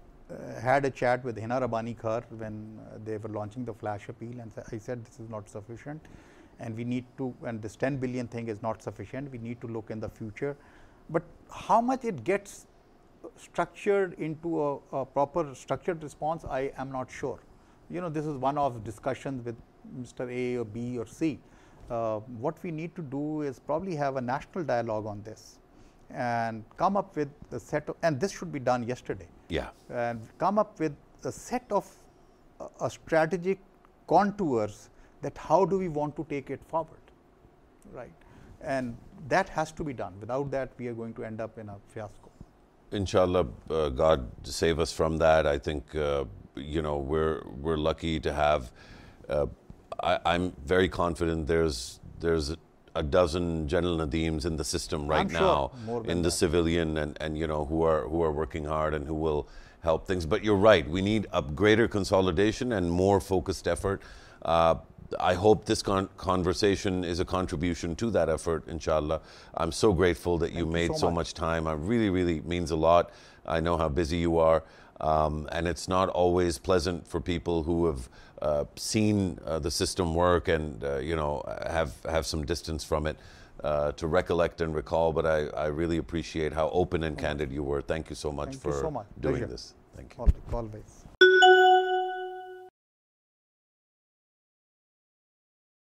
had a chat with Hina Rabbani Khar when they were launching the flash appeal, and I said this is not sufficient and we need to, and this 10 billion thing is not sufficient, we need to look in the future. But how much it gets structured into a proper structured response, I am not sure. You know, this is one of discussions with Mr. A or B or C. What we need to do is probably have a national dialogue on this and come up with a set of, and this should be done yesterday. Yeah. And come up with a set of a strategic contours that how do we want to take it forward, right? And that has to be done. Without that, we are going to end up in a fiasco. Inshallah, God save us from that. I think you know, we're lucky to have. I'm very confident there's a dozen General Nadeems in the system right now, in the civilian, and you know, who are working hard and who will help things. But you're right, we need a greater consolidation and more focused effort. I hope this conversation is a contribution to that effort, inshallah. I'm so grateful that you made so much time. It really, really means a lot. I know how busy you are. And it's not always pleasant for people who have seen the system work and you know, have some distance from it to recollect and recall. But I really appreciate how open and candid you were. Thank you so much for doing this. Thank you. Always.